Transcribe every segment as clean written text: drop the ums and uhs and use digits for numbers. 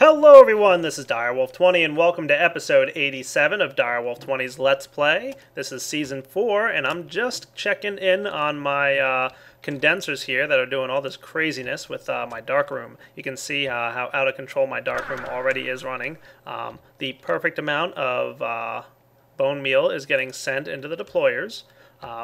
Hello everyone, this is Direwolf20 and welcome to episode 87 of Direwolf20's Let's Play. This is season 4 and I'm just checking in on my condensers here that are doing all this craziness with my darkroom. You can see how out of control my darkroom already is running. The perfect amount of bone meal is getting sent into the deployers.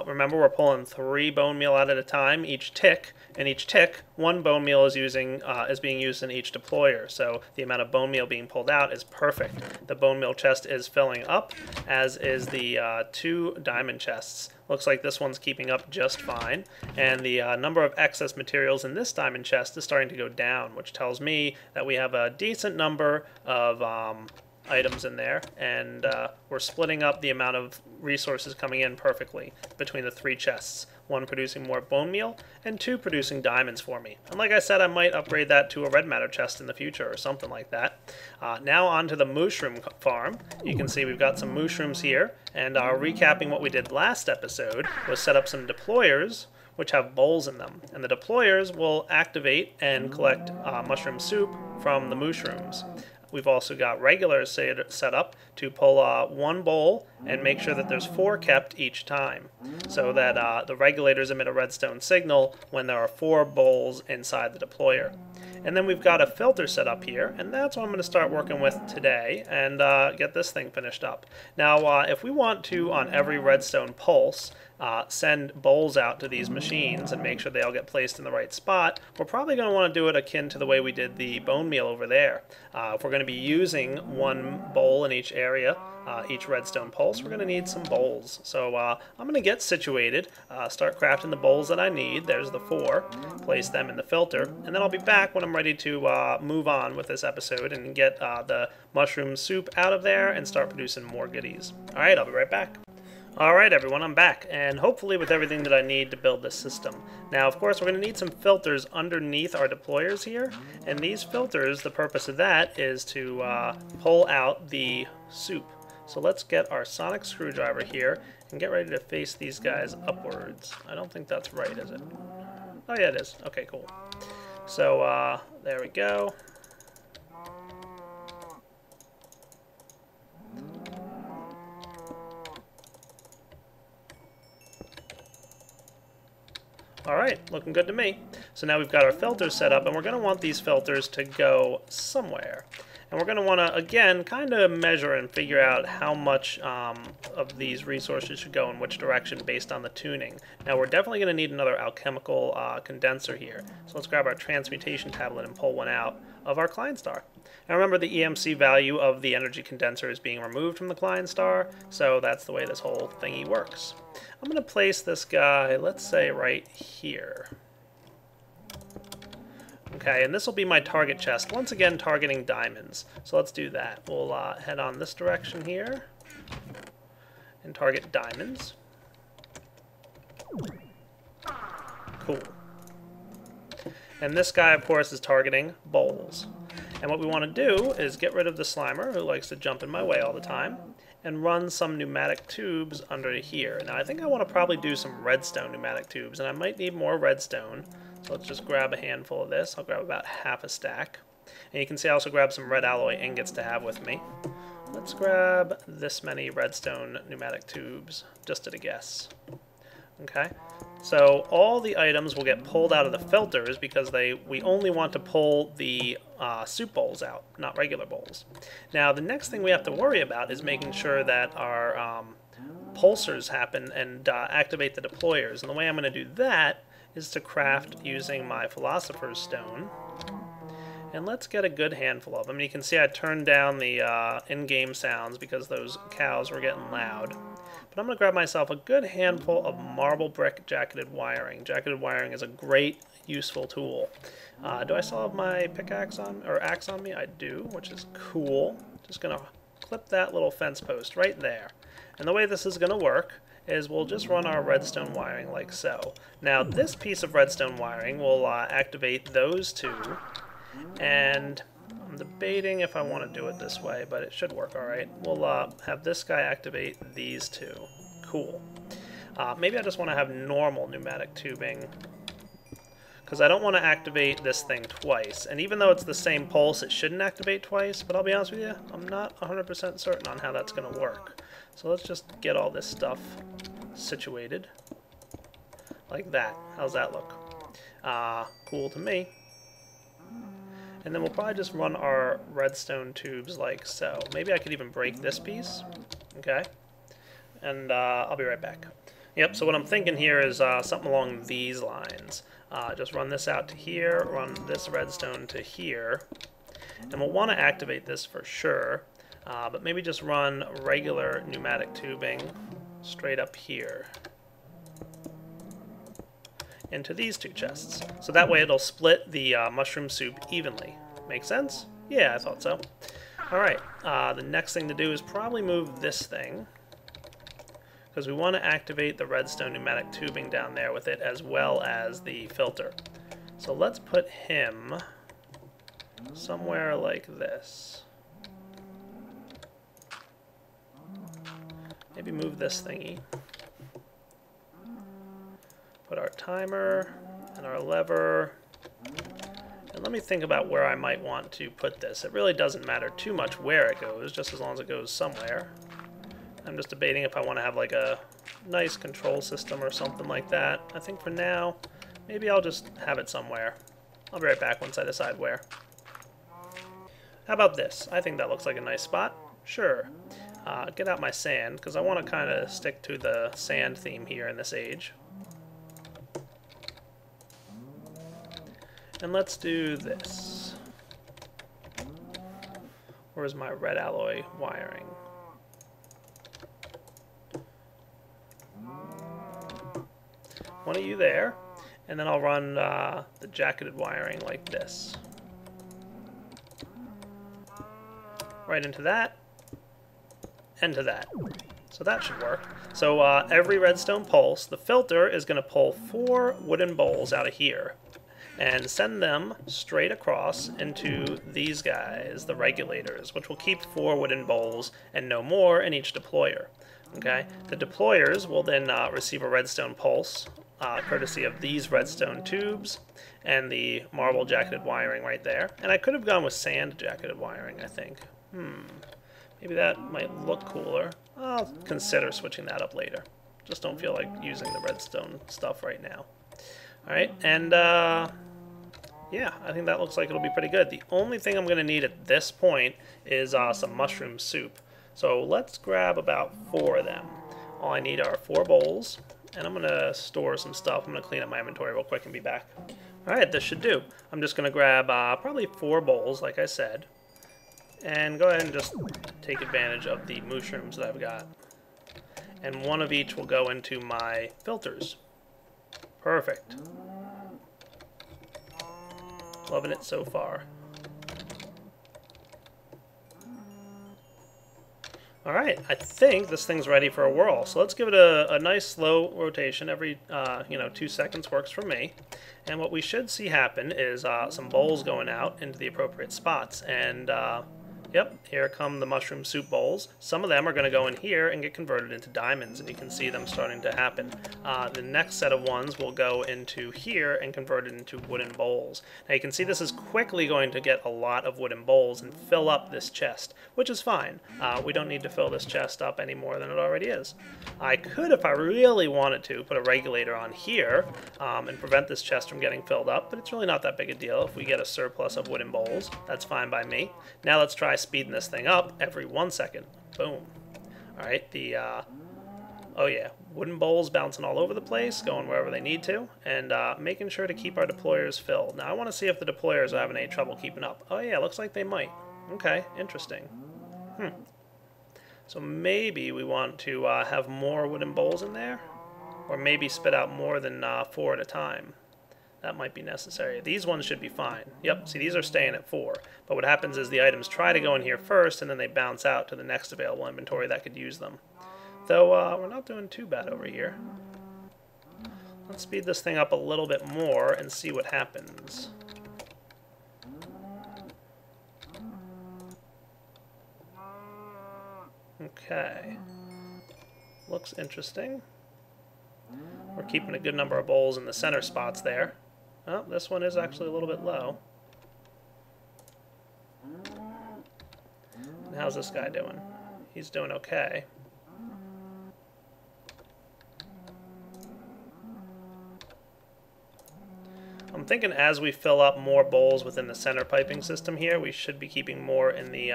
Remember, we're pulling 3 bone meal out at a time each tick, and each tick, 1 bone meal is being used in each deployer. So the amount of bone meal being pulled out is perfect. The bone meal chest is filling up, as is the 2 diamond chests. Looks like this one's keeping up just fine, and the number of excess materials in this diamond chest is starting to go down, which tells me that we have a decent number of items in there, and we're splitting up the amount of resources coming in perfectly between the 3 chests, 1 producing more bone meal and 2 producing diamonds for me. And like I said, I might upgrade that to a red matter chest in the future or something like that. Now on to the mushroom farm. You can see we've got some mushrooms here, and recapping what we did last episode was set up some deployers which have bowls in them, and the deployers will activate and collect mushroom soup from the mushrooms. We've also got regulars set up to pull 1 bowl and make sure that there's 4 kept each time, so that the regulators emit a redstone signal when there are 4 bowls inside the deployer. And then we've got a filter set up here, and that's what I'm going to start working with today and get this thing finished up. Now, if we want to, on every redstone pulse, send bowls out to these machines and make sure they all get placed in the right spot, we're probably going to want to do it akin to the way we did the bone meal over there. If we're going to be using 1 bowl in each area, each redstone pulse, we're going to need some bowls. So I'm going to get situated, start crafting the bowls that I need. There's the 4, place them in the filter, and then I'll be back when I'm ready to move on with this episode and get the mushroom soup out of there and start producing more goodies. Alright, I'll be right back. Alright everyone, I'm back, and hopefully with everything that I need to build this system. Now, of course, we're going to need some filters underneath our deployers here, and these filters, the purpose of that is to pull out the soup. So let's get our sonic screwdriver here and get ready to face these guys upwards. I don't think that's right, is it? Oh yeah, it is. Okay, cool. So, there we go. Alright, looking good to me. So now we've got our filters set up, and we're going to want these filters to go somewhere. And we're going to want to, again, kind of measure and figure out how much of these resources should go in which direction based on the tuning. Now we're definitely going to need another alchemical condenser here. So let's grab our transmutation tablet and pull one out of our Klein star. Now remember, the EMC value of the energy condenser is being removed from the Klein star, so that's the way this whole thingy works. I'm going to place this guy, let's say, right here. Okay, and this will be my target chest, once again targeting diamonds. So let's do that. We'll head on this direction here and target diamonds. Cool. And this guy, of course, is targeting bowls. And what we want to do is get rid of the Slimer, who likes to jump in my way all the time, and run some pneumatic tubes under here. Now I think I want to probably do some redstone pneumatic tubes, and I might need more redstone. So let's just grab a handful of this. I'll grab about half a stack. And you can see I also grabbed some red alloy ingots to have with me. Let's grab this many redstone pneumatic tubes, just at a guess. Okay, so all the items will get pulled out of the filters because we only want to pull the soup bowls out, not regular bowls. Now the next thing we have to worry about is making sure that our pulsers happen and activate the deployers. And the way I'm going to do that is to craft using my Philosopher's Stone. And let's get a good handful of them. You can see I turned down the in-game sounds because those cows were getting loud. But I'm going to grab myself a good handful of marble brick jacketed wiring. Jacketed wiring is a great, useful tool. Do I still have my pickaxe on, or axe on me? I do, which is cool. Just going to clip that little fence post right there. And the way this is going to work is we'll just run our redstone wiring like so. Now this piece of redstone wiring will activate those 2, and I'm debating if I want to do it this way, but it should work alright. We'll have this guy activate these 2. Cool. Maybe I just want to have normal pneumatic tubing because I don't want to activate this thing twice. And even though it's the same pulse, it shouldn't activate twice, but I'll be honest with you, I'm not 100% certain on how that's going to work. So let's just get all this stuff situated like that. How's that look? Cool to me. And then we'll probably just run our redstone tubes like so. Maybe I could even break this piece. Okay. And I'll be right back. Yep, so what I'm thinking here is something along these lines. Just run this out to here, run this redstone to here. And we'll want to activate this for sure. But maybe just run regular pneumatic tubing straight up here into these two chests. So that way it'll split the mushroom soup evenly. Make sense? Yeah, I thought so. Alright, the next thing to do is probably move this thing, because we want to activate the redstone pneumatic tubing down there with it as well as the filter. So let's put him somewhere like this. Maybe move this thingy. Put our timer and our lever. And let me think about where I might want to put this. It really doesn't matter too much where it goes, just as long as it goes somewhere. I'm just debating if I want to have like a nice control system or something like that. I think for now, maybe I'll just have it somewhere. I'll be right back once I decide where. How about this? I think that looks like a nice spot. Sure. Get out my sand, because I want to kind of stick to the sand theme here in this age. And let's do this. Where's my red alloy wiring? One of you there, and then I'll run the jacketed wiring like this. Right into that, and to that. So that should work. So every redstone pulse, the filter is going to pull 4 wooden bowls out of here and send them straight across into these guys, the regulators, which will keep 4 wooden bowls and no more in each deployer. Okay, the deployers will then receive a redstone pulse, courtesy of these redstone tubes and the marble jacketed wiring right there. And I could have gone with sand jacketed wiring, I think. Maybe that might look cooler. I'll consider switching that up later. Just don't feel like using the redstone stuff right now. Alright, and yeah, I think that looks like it'll be pretty good. The only thing I'm going to need at this point is some mushroom soup. So let's grab about 4 of them. All I need are 4 bowls, and I'm going to store some stuff. I'm going to clean up my inventory real quick and be back. Alright, this should do. I'm just going to grab probably 4 bowls, like I said, and go ahead and just take advantage of the mushrooms that I've got. And 1 of each will go into my filters. Perfect. Loving it so far. Alright, I think this thing's ready for a whirl. So let's give it a nice slow rotation. Every 2 seconds works for me. And what we should see happen is some bowls going out into the appropriate spots. And yep, here come the mushroom soup bowls. Some of them are going to go in here and get converted into diamonds, and you can see them starting to happen. The next set of ones will go into here and convert it into wooden bowls. Now you can see this is quickly going to get a lot of wooden bowls and fill up this chest, which is fine. We don't need to fill this chest up any more than it already is. I could, if I really wanted to, put a regulator on here and prevent this chest from getting filled up, but it's really not that big a deal. If we get a surplus of wooden bowls, that's fine by me. Now let's try speeding this thing up every 1 second. Boom. Alright, oh yeah, wooden bowls bouncing all over the place, going wherever they need to, and making sure to keep our deployers filled. Now I want to see if the deployers are having any trouble keeping up. Oh yeah, looks like they might. Okay, interesting. So maybe we want to have more wooden bowls in there, or maybe spit out more than 4 at a time. That might be necessary. These ones should be fine. Yep, see, these are staying at 4. But what happens is the items try to go in here first, and then they bounce out to the next available inventory that could use them. Though, we're not doing too bad over here. Let's speed this thing up a little bit more and see what happens. Okay. Looks interesting. We're keeping a good number of bowls in the center spots there. Oh, this one is actually a little bit low. And how's this guy doing? He's doing okay. I'm thinking as we fill up more bowls within the center piping system here, we should be keeping more in the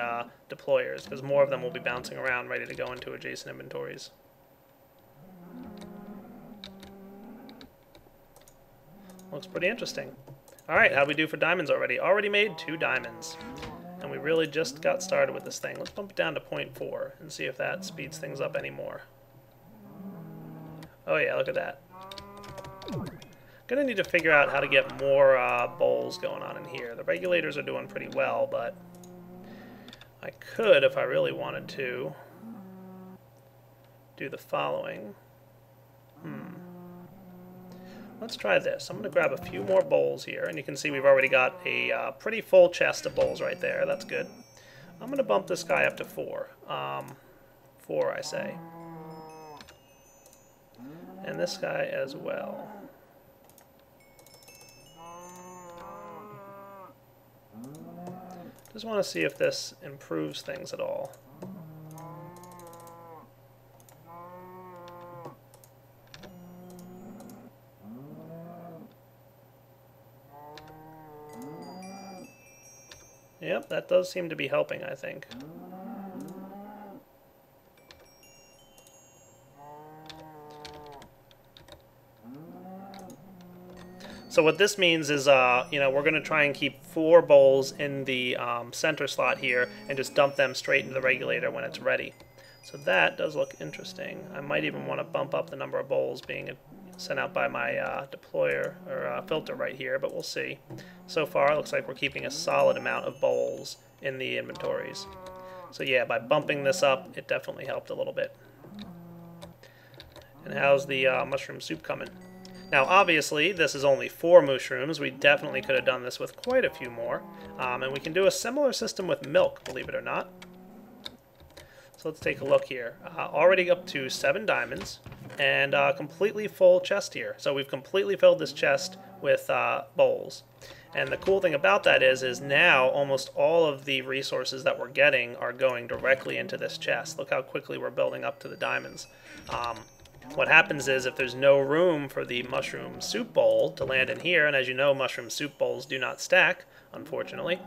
deployers, because more of them will be bouncing around ready to go into adjacent inventories. Looks pretty interesting. Alright, how'd we do for diamonds already? Already made 2 diamonds. And we really just got started with this thing. Let's bump it down to 0.4 and see if that speeds things up anymore. Oh yeah, look at that. Gonna need to figure out how to get more bowls going on in here. The regulators are doing pretty well, but I could, if I really wanted to, do the following. Let's try this. I'm going to grab a few more bowls here, and you can see we've already got a pretty full chest of bowls right there. That's good. I'm going to bump this guy up to 4. 4, I say. And this guy as well. Just want to see if this improves things at all. Yep, that does seem to be helping, I think. So what this means is, you know, we're going to try and keep 4 bowls in the center slot here and just dump them straight into the regulator when it's ready. So that does look interesting. I might even want to bump up the number of bowls being sent out by my deployer or filter right here, but we'll see. So far, it looks like we're keeping a solid amount of bowls in the inventories. So yeah, by bumping this up, it definitely helped a little bit. And how's the mushroom soup coming? Now, obviously, this is only 4 mushrooms. We definitely could have done this with quite a few more. And we can do a similar system with milk, believe it or not. So let's take a look here. Already up to 7 diamonds and a completely full chest here. So we've completely filled this chest with bowls. And the cool thing about that is now almost all of the resources that we're getting are going directly into this chest. Look how quickly we're building up to the diamonds. What happens is if there's no room for the mushroom soup bowl to land in here, and as you know, mushroom soup bowls do not stack, unfortunately,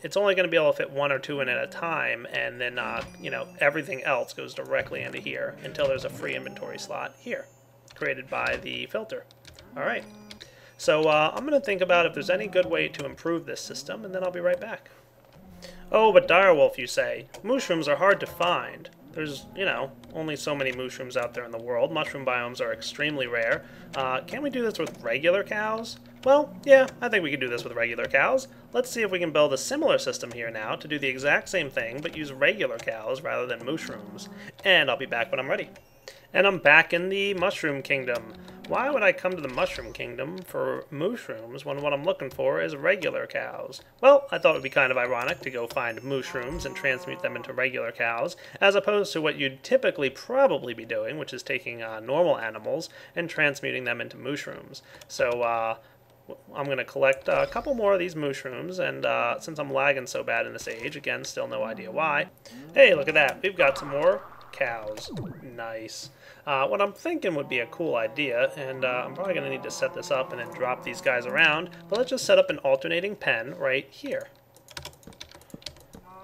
it's only going to be able to fit 1 or 2 in at a time, and then you know, everything else goes directly into here until there's a free inventory slot here, created by the filter. All right, so I'm going to think about if there's any good way to improve this system, and then I'll be right back. Oh, but Direwolf, you say, mushrooms are hard to find. There's, you know, only so many mushrooms out there in the world. Mushroom biomes are extremely rare. Can we do this with regular cows? Well, yeah, I think we can do this with regular cows. Let's see if we can build a similar system here now to do the exact same thing, but use regular cows rather than mushrooms. And I'll be back when I'm ready. And I'm back in the Mushroom Kingdom. Why would I come to the Mushroom Kingdom for mushrooms when what I'm looking for is regular cows? Well, I thought it would be kind of ironic to go find mushrooms and transmute them into regular cows, as opposed to what you'd typically probably be doing, which is taking normal animals and transmuting them into mushrooms. So I'm going to collect a couple more of these mushrooms, and since I'm lagging so bad in this age, again, still no idea why. Hey, look at that. We've got some more cows. Nice. What I'm thinking would be a cool idea, and I'm probably going to need to set this up and then drop these guys around, but let's just set up an alternating pen right here.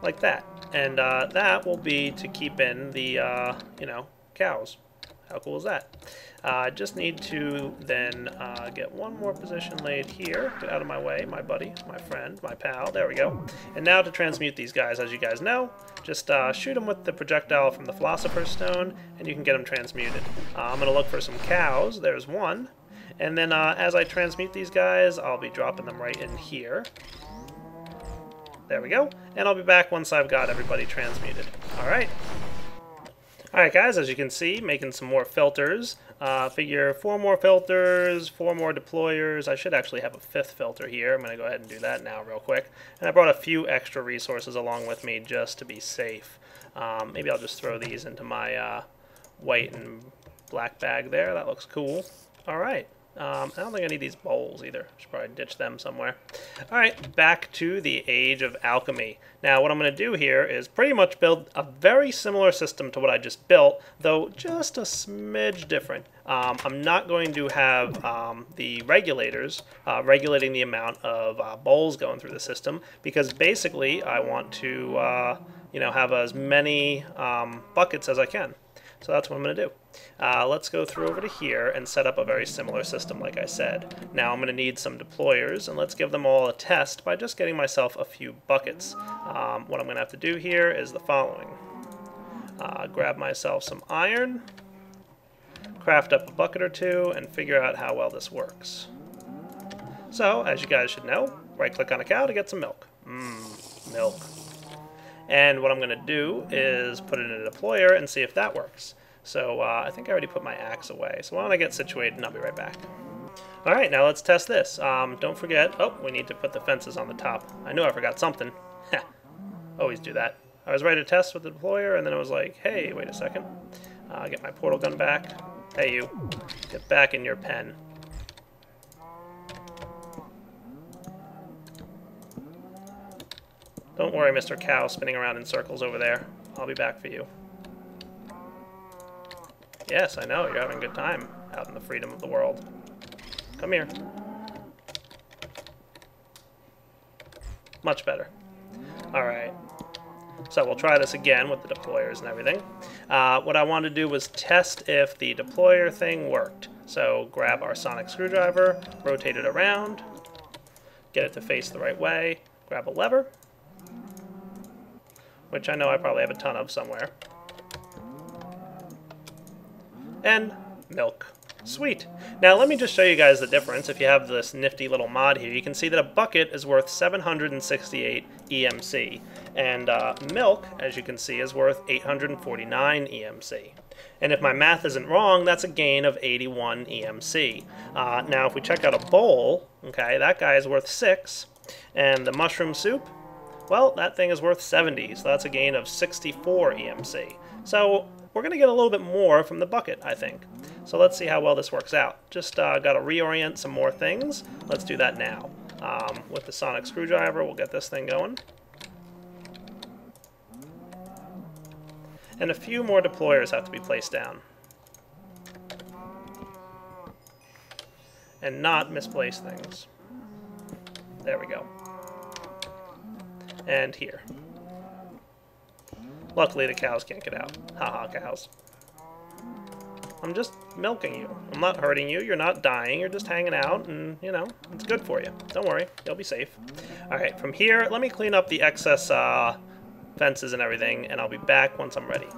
Like that. And that will be to keep in the, you know, cows. How cool is that? I just need to then get one more position laid here. Get out of my way, my buddy, my friend, my pal. There we go. And now to transmute these guys, as you guys know, just shoot them with the projectile from the Philosopher's Stone, and you can get them transmuted. I'm going to look for some cows. There's one. And then as I transmute these guys, I'll be dropping them right in here. There we go. And I'll be back once I've got everybody transmuted. All right. Alright guys, as you can see, making some more filters. Figure 4 more filters, 4 more deployers. I should actually have a 5th filter here. I'm going to go ahead and do that now real quick. And I brought a few extra resources along with me just to be safe. Maybe I'll just throw these into my white and black bag there. That looks cool. Alright, I don't think I need these bowls either. Should probably ditch them somewhere. Alright, back to the Age of Alchemy. Now what I'm going to do here is pretty much build a very similar system to what I just built, though just a smidge different. I'm not going to have the regulators regulating the amount of bowls going through the system, because basically I want to have as many buckets as I can. So that's what I'm going to do. Let's go through over to here and set up a very similar system like I said. Now I'm going to need some deployers, and let's give them all a test by just getting myself a few buckets. What I'm going to have to do here is the following. Grab myself some iron, craft up a bucket or two, and figure out how well this works. So, as you guys should know, right-click on a cow to get some milk. Milk. And what I'm going to do is put it in a deployer and see if that works. So I think I already put my axe away. So why don't I get situated and I'll be right back. Alright, now let's test this. Don't forget, we need to put the fences on the top. I knew I forgot something. Always do that. I was ready to test with the deployer and then it was like, hey, wait a second. Get my portal gun back. Hey you, get back in your pen. Don't worry, Mr. Cow spinning around in circles over there. I'll be back for you. Yes, I know, you're having a good time out in the freedom of the world. Come here. Much better. Alright. So we'll try this again with the deployers and everything. What I wanted to do was test if the deployer thing worked. So grab our sonic screwdriver, rotate it around, get it to face the right way, grab a lever, which I know I probably have a ton of somewhere. And milk. Sweet. Now let me just show you guys the difference. If you have this nifty little mod here, you can see that a bucket is worth 768 EMC. And milk, as you can see, is worth 849 EMC. And if my math isn't wrong, that's a gain of 81 EMC. Now if we check out a bowl, okay, that guy is worth 6. And the mushroom soup, well, that thing is worth 70, so that's a gain of 64 EMC. So we're going to get a little bit more from the bucket, I think. So let's see how well this works out. Just got to reorient some more things. Let's do that now. With the sonic screwdriver, we'll get this thing going. And a few more deployers have to be placed down. And not misplace things. There we go. And here. Luckily the cows can't get out. Haha, cows. I'm just milking you. I'm not hurting you. You're not dying. You're just hanging out, and, you know, it's good for you. Don't worry. You'll be safe. Alright, from here, let me clean up the excess fences and everything, and I'll be back once I'm ready.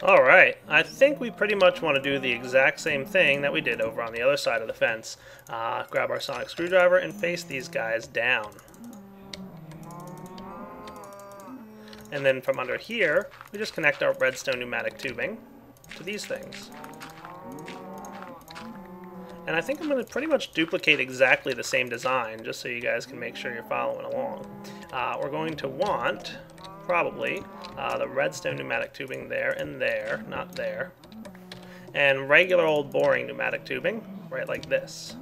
Alright, I think we pretty much want to do the exact same thing that we did over on the other side of the fence. Grab our sonic screwdriver and face these guys down. And then from under here, we just connect our redstone pneumatic tubing to these things. And I think I'm going to pretty much duplicate exactly the same design, just so you guys can make sure you're following along. We're going to want, probably, the redstone pneumatic tubing there and there, not there. And regular old boring pneumatic tubing, right like this.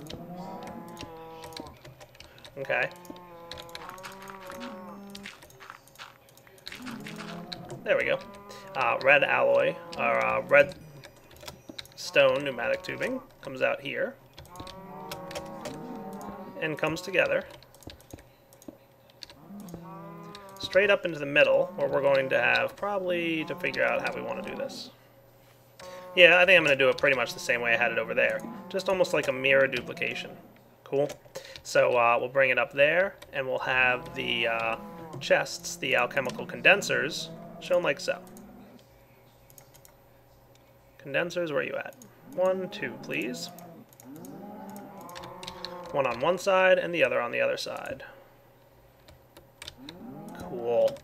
Okay. There we go. Red alloy, or red stone pneumatic tubing comes out here and comes together straight up into the middle, where we're going to have probably to figure out how we want to do this. Yeah, I think I'm going to do it pretty much the same way I had it over there, just almost like a mirror duplication. Cool. So we'll bring it up there, and we'll have the chests, the alchemical condensers, shown like so. Condensers, where are you at? 1, 2, please. One on one side and the other on the other side. Cool.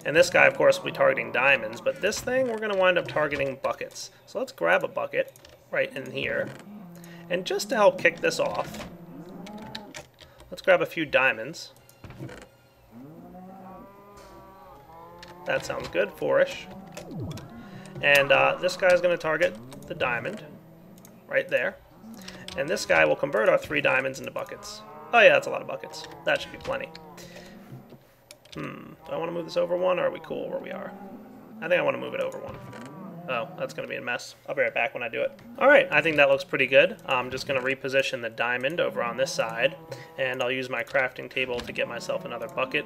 And this guy, of course, will be targeting diamonds, but this thing, we're going to wind up targeting buckets. So let's grab a bucket right in here. And just to help kick this off, let's grab a few diamonds. That sounds good, 4-ish. And this guy's going to target the diamond right there. And this guy will convert our 3 diamonds into buckets. Oh yeah, that's a lot of buckets. That should be plenty. Do I want to move this over 1, or are we cool where we are? I think I want to move it over 1. Oh, that's going to be a mess. I'll be right back when I do it. Alright, I think that looks pretty good. I'm just going to reposition the diamond over on this side, and I'll use my crafting table to get myself another bucket.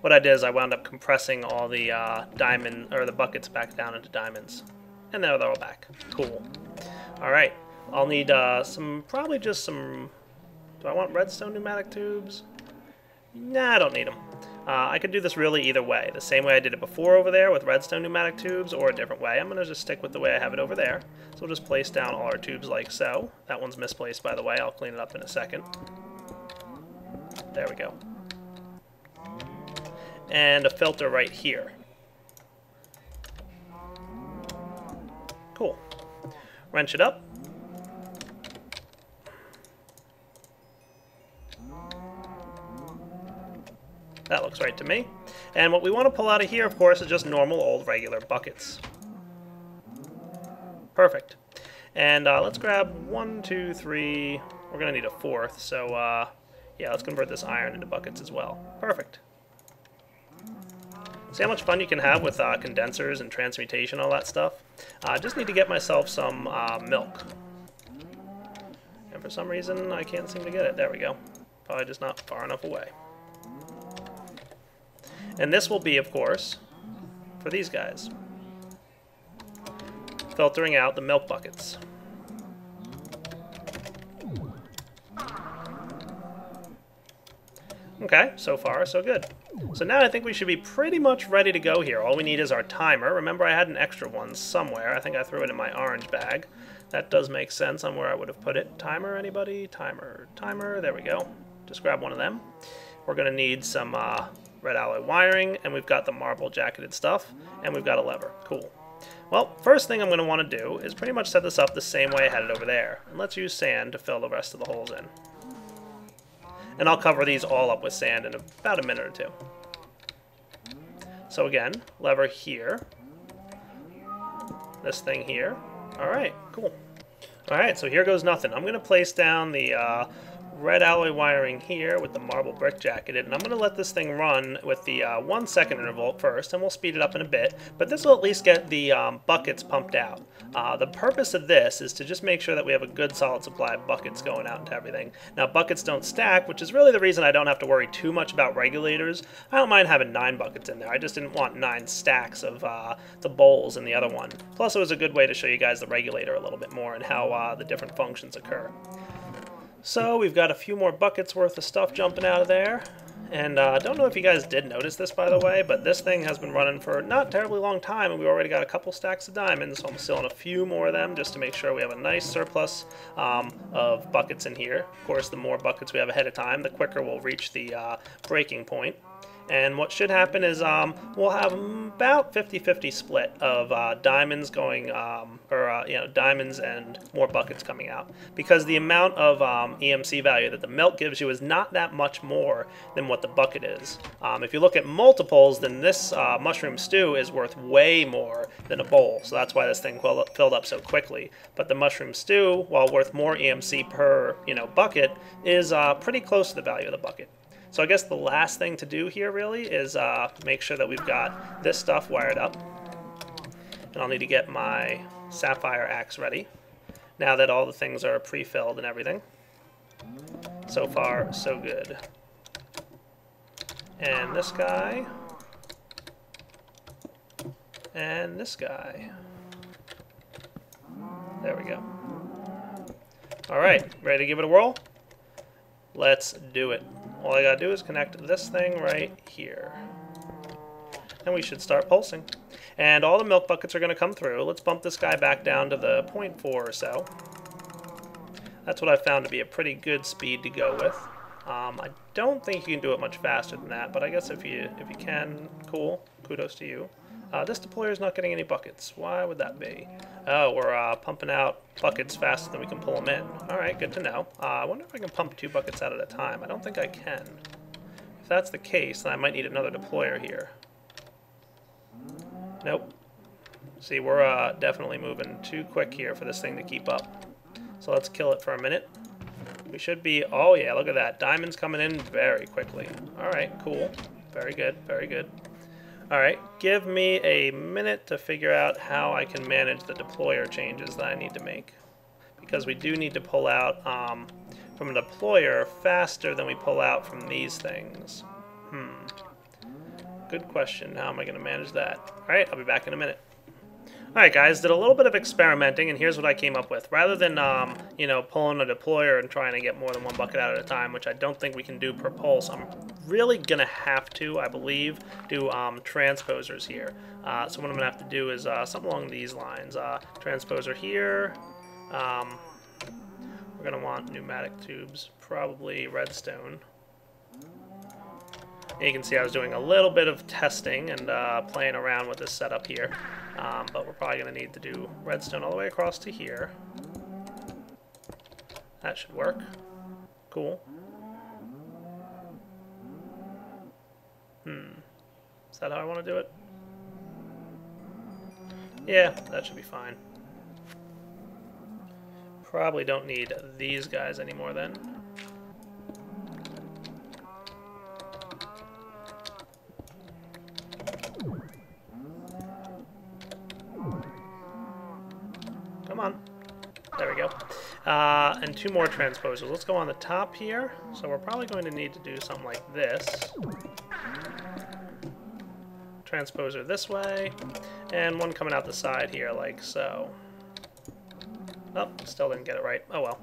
What I did is I wound up compressing all the diamond, or the buckets back down into diamonds. And now they're all back. Cool. Alright, I'll need probably just some... Do I want redstone pneumatic tubes? Nah, I don't need them. I could do this really either way. The same way I did it before over there with redstone pneumatic tubes, or a different way. I'm going to just stick with the way I have it over there. So we'll just place down all our tubes like so. That one's misplaced, by the way. I'll clean it up in a second. There we go. And a filter right here. Cool. Wrench it up. That looks right to me. And what we want to pull out of here, of course, is just normal old regular buckets. Perfect. And let's grab 1, 2, 3. We're going to need a 4th, so yeah, let's convert this iron into buckets as well. Perfect. See how much fun you can have with condensers and transmutation, all that stuff? I just need to get myself some milk. And for some reason, I can't seem to get it. There we go. Probably just not far enough away. And this will be, of course, for these guys. Filtering out the milk buckets. Okay, so far, so good. So now I think we should be pretty much ready to go here. All we need is our timer. Remember, I had an extra one somewhere. I think I threw it in my orange bag. That does make sense on where I would have put it. Timer, anybody? Timer, timer. There we go. Just grab one of them. We're going to need some red alloy wiring, and we've got the marble jacketed stuff, and we've got a lever. Cool. Well, first thing I'm going to want to do is pretty much set this up the same way I had it over there. And let's use sand to fill the rest of the holes in. And I'll cover these all up with sand in about a minute or two. So again, lever here. This thing here. Alright, cool. Alright, so here goes nothing. I'm going to place down the red alloy wiring here with the marble brick jacketed, and I'm going to let this thing run with the 1 second interval first, and we'll speed it up in a bit, but this will at least get the buckets pumped out. The purpose of this is to just make sure that we have a good solid supply of buckets going out into everything. Now, buckets don't stack, which is really the reason I don't have to worry too much about regulators. I don't mind having 9 buckets in there. I just didn't want 9 stacks of the bowls in the other one. Plus, it was a good way to show you guys the regulator a little bit more and how the different functions occur. So we've got a few more buckets worth of stuff jumping out of there. And I don't know if you guys did notice this, by the way, but this thing has been running for not terribly long time, and we already got a couple stacks of diamonds, so I'm still in a few more of them just to make sure we have a nice surplus of buckets in here. Of course, the more buckets we have ahead of time, the quicker we'll reach the breaking point. And what should happen is we'll have about 50-50 split of diamonds going, diamonds and more buckets coming out. Because the amount of EMC value that the milk gives you is not that much more than what the bucket is. If you look at multiples, then this mushroom stew is worth way more than a bowl. So that's why this thing filled up so quickly. But the mushroom stew, while worth more EMC per bucket, is pretty close to the value of the bucket. So I guess the last thing to do here really is make sure that we've got this stuff wired up. And I'll need to get my sapphire axe ready now that all the things are pre-filled and everything. So far, so good. And this guy. And this guy. There we go. Alright, ready to give it a whirl? Let's do it. All I gotta do is connect this thing right here. And we should start pulsing. And all the milk buckets are gonna come through. Let's bump this guy back down to the 0.4 or so. That's what I found to be a pretty good speed to go with. I don't think you can do it much faster than that, but I guess if you can, cool. Kudos to you. This deployer is not getting any buckets. Why would that be? Oh, we're pumping out buckets faster than we can pull them in. Alright, good to know. I wonder if I can pump 2 buckets out at a time. I don't think I can. If that's the case, then I might need another deployer here. Nope. See, we're definitely moving too quick here for this thing to keep up. So let's kill it for a minute. We should be, oh yeah, look at that. Diamonds coming in very quickly. Alright, cool. Very good, very good. Alright, give me a minute to figure out how I can manage the deployer changes that I need to make. Because we do need to pull out from a deployer faster than we pull out from these things. Good question. How am I going to manage that? Alright, I'll be back in a minute. Alright guys, did a little bit of experimenting, and here's what I came up with. Rather than, you know, pulling a deployer and trying to get more than one bucket out at a time, which I don't think we can do per pulse, I'm really going to have to, I believe, do transposers here. So what I'm going to have to do is something along these lines. Transposer here. We're going to want pneumatic tubes, probably redstone. And you can see I was doing a little bit of testing and playing around with this setup here. But we're probably going to need to do redstone all the way across to here. That should work. Cool. Is that how I want to do it? Yeah, that should be fine. Probably don't need these guys anymore then. Come on. There we go. And 2 more transposers. Let's go on the top here. So we're probably going to need to do something like this. Transposer this way. And one coming out the side here like so. Oh, still didn't get it right. Oh well.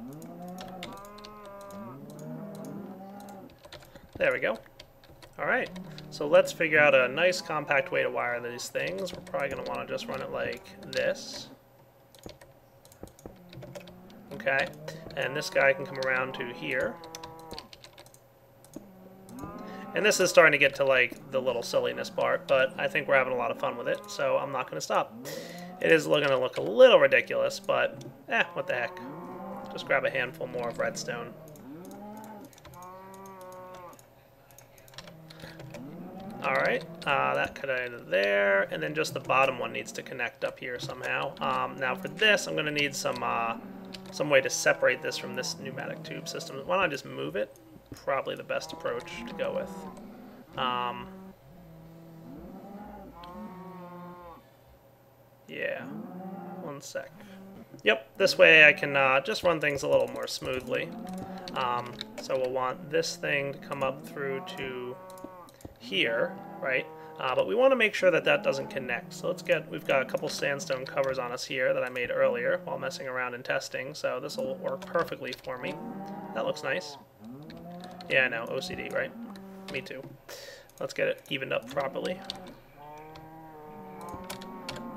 There we go. Alright, so let's figure out a nice compact way to wire these things. We're probably going to want to just run it like this. Okay, and this guy can come around to here. And this is starting to get to like the little silliness part, but I think we're having a lot of fun with it, so I'm not going to stop. It is going to look a little ridiculous, but what the heck. Just grab a handful more of redstone. Alright, that could end there, and then just the bottom one needs to connect up here somehow. Now for this, I'm going to need some way to separate this from this pneumatic tube system. Why don't I just move it? Probably the best approach to go with. Yeah, one sec. Yep, this way I can just run things a little more smoothly. So we'll want this thing to come up through to here, right? But we want to make sure that that doesn't connect. So we've got a couple sandstone covers on us here that I made earlier while messing around and testing. So this will work perfectly for me. That looks nice. Yeah, I know, OCD, right? Me too. Let's get it evened up properly.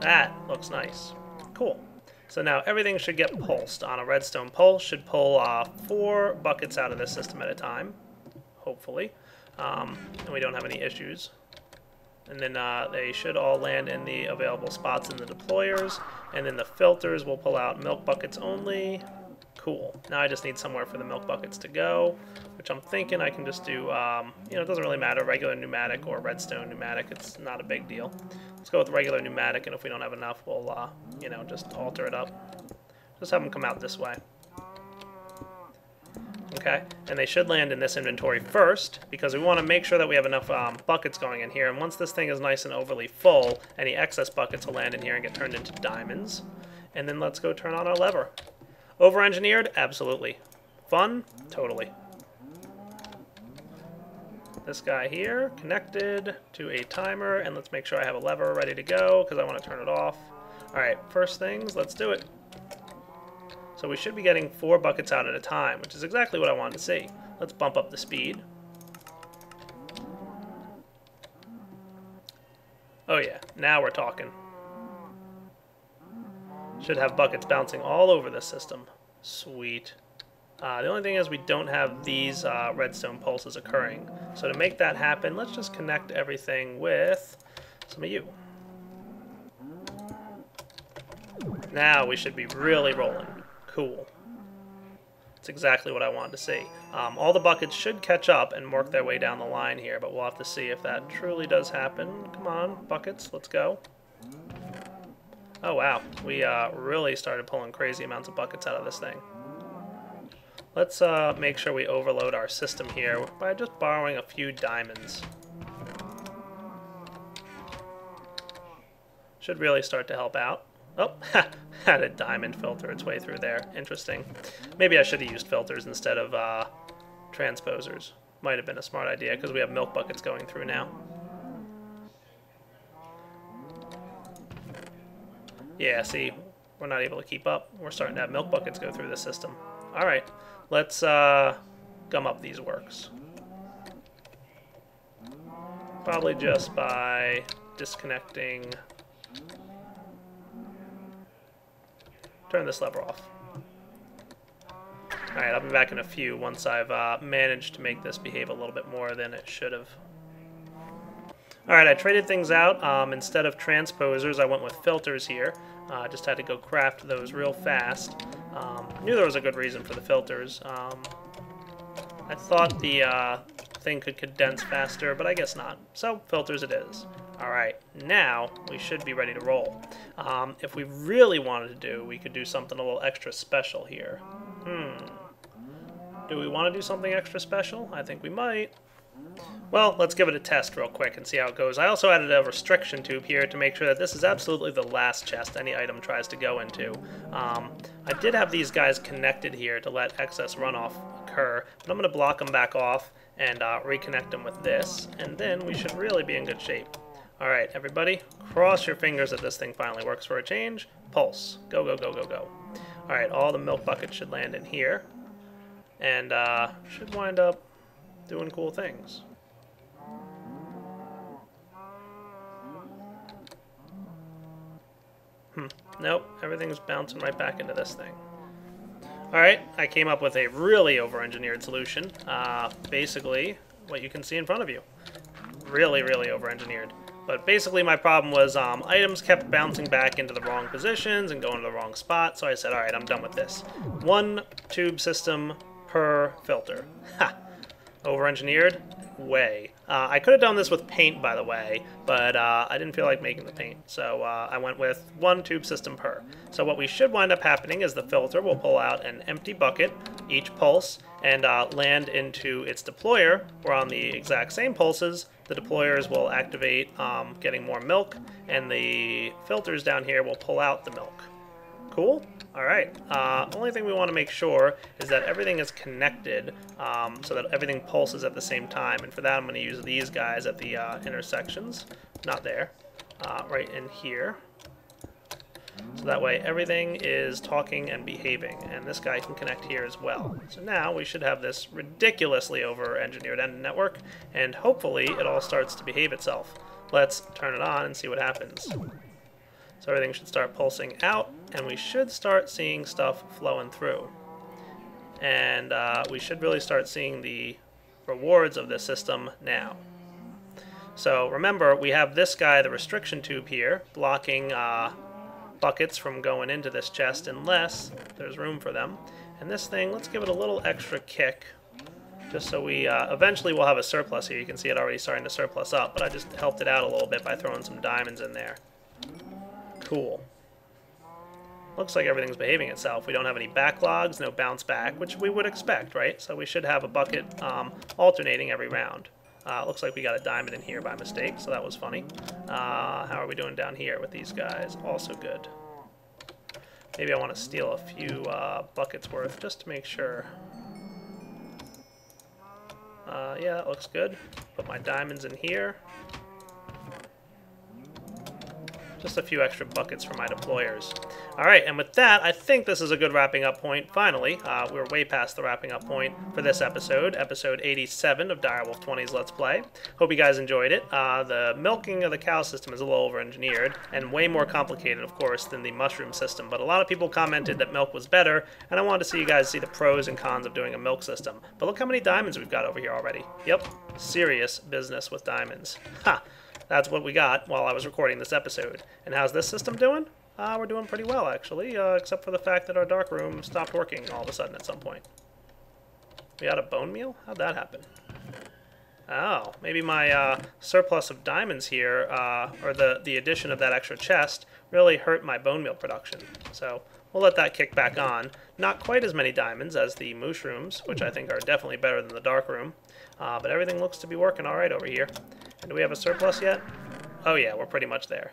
That looks nice. Cool. So now everything should get pulsed on a redstone pulse. Should pull 4 buckets out of this system at a time, hopefully. And we don't have any issues. And then they should all land in the available spots in the deployers. And then the filters will pull out milk buckets only. Cool. Now I just need somewhere for the milk buckets to go, which I'm thinking I can just do, you know, it doesn't really matter, regular pneumatic or redstone pneumatic. It's not a big deal. Let's go with regular pneumatic, and if we don't have enough, we'll, you know, just alter it up. Just have them come out this way. Okay, and they should land in this inventory first, because we want to make sure that we have enough buckets going in here. And once this thing is nice and overly full, any excess buckets will land in here and get turned into diamonds. And then let's go turn on our lever. Over-engineered? Absolutely. Fun? Totally. This guy here, connected to a timer, and let's make sure I have a lever ready to go, because I want to turn it off. Alright, first things, let's do it. So we should be getting 4 buckets out at a time, which is exactly what I wanted to see. Let's bump up the speed. Oh yeah, now we're talking. Should have buckets bouncing all over this system. Sweet. The only thing is we don't have these redstone pulses occurring. So to make that happen, let's just connect everything with some of you. Now we should be really rolling. Cool. That's exactly what I wanted to see. All the buckets should catch up and work their way down the line here, but we'll have to see if that truly does happen. Come on, buckets, let's go. Oh wow, we really started pulling crazy amounts of buckets out of this thing. Let's make sure we overload our system here by just borrowing a few diamonds. Should really start to help out. Oh, had a diamond filter its way through there. Interesting. Maybe I should have used filters instead of transposers. Might have been a smart idea because we have milk buckets going through now. Yeah, see, we're not able to keep up. We're starting to have milk buckets go through the system. Alright, let's gum up these works. Probably just by disconnecting... Turn this lever off. Alright, I'll be back in a few once I've managed to make this behave a little bit more than it should have. Alright, I traded things out. Instead of transposers, I went with filters here. Just had to go craft those real fast. Knew there was a good reason for the filters. I thought the thing could condense faster, but I guess not. So, filters it is. Alright, now we should be ready to roll. If we really wanted to do, we could do something a little extra special here. Do we want to do something extra special? I think we might. Well, let's give it a test real quick and see how it goes. I also added a restriction tube here to make sure that this is absolutely the last chest any item tries to go into. I did have these guys connected here to let excess runoff occur, but I'm going to block them back off and reconnect them with this, and then we should really be in good shape. Alright, everybody, cross your fingers that this thing finally works for a change. Pulse. Go, go, go, go, go. Alright, all the milk buckets should land in here, and should wind up doing cool things. Nope, everything's bouncing right back into this thing. Alright, I came up with a really over-engineered solution. Basically, what you can see in front of you. Really, really over-engineered. But basically my problem was items kept bouncing back into the wrong positions and going to the wrong spot, so I said, alright, I'm done with this. One tube system per filter. Ha! Over-engineered? Way. I could have done this with paint, by the way, but I didn't feel like making the paint, so I went with one tube system per. So what we should wind up happening is the filter will pull out an empty bucket, each pulse, and land into its deployer, where on the exact same pulses, the deployers will activate getting more milk, and the filters down here will pull out the milk. Cool? Alright. Only thing we want to make sure is that everything is connected so that everything pulses at the same time. And for that I'm going to use these guys at the intersections. Not there. Right in here. So that way everything is talking and behaving. And this guy can connect here as well. So now we should have this ridiculously over-engineered end network. And hopefully it all starts to behave itself. Let's turn it on and see what happens. So everything should start pulsing out, and we should start seeing stuff flowing through. And we should really start seeing the rewards of this system now. So remember, we have this guy, the restriction tube here, blocking buckets from going into this chest unless there's room for them. And this thing, let's give it a little extra kick, just so we eventually will have a surplus here. You can see it already starting to surplus up, but I just helped it out a little bit by throwing some diamonds in there. Cool. Looks like everything's behaving itself. We don't have any backlogs, no bounce back, which we would expect, right? So we should have a bucket alternating every round. Looks like we got a diamond in here by mistake, so that was funny. How are we doing down here with these guys? Also good. Maybe I want to steal a few buckets worth just to make sure. Yeah, that looks good. Put my diamonds in here. Just a few extra buckets for my deployers. Alright, and with that, I think this is a good wrapping up point, finally. We're way past the wrapping up point for this episode, episode 87 of Direwolf20's Let's Play. Hope you guys enjoyed it. The milking of the cow system is a little over-engineered, and way more complicated, of course, than the mushroom system, but a lot of people commented that milk was better, and I wanted to see you guys see the pros and cons of doing a milk system. But look how many diamonds we've got over here already. Yep, serious business with diamonds. Ha! That's what we got while I was recording this episode. And how's this system doing? We're doing pretty well, actually, except for the fact that our dark room stopped working all of a sudden at some point. We had a bone meal? How'd that happen? Oh, maybe my surplus of diamonds here, or the addition of that extra chest, really hurt my bone meal production. So we'll let that kick back on. Not quite as many diamonds as the mushrooms, which I think are definitely better than the dark room. But everything looks to be working all right over here. And do we have a surplus yet? Oh yeah, we're pretty much there.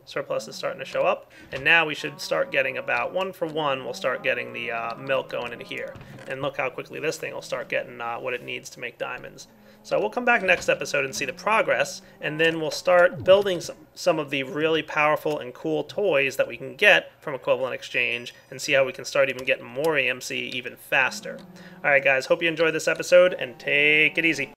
Surplus is starting to show up, and now we should start getting about 1 for 1. We'll start getting the milk going into here. And look how quickly this thing will start getting what it needs to make diamonds. So we'll come back next episode and see the progress, and then we'll start building some of the really powerful and cool toys that we can get from Equivalent Exchange, and see how we can start even getting more EMC even faster. Alright guys, hope you enjoyed this episode, and take it easy.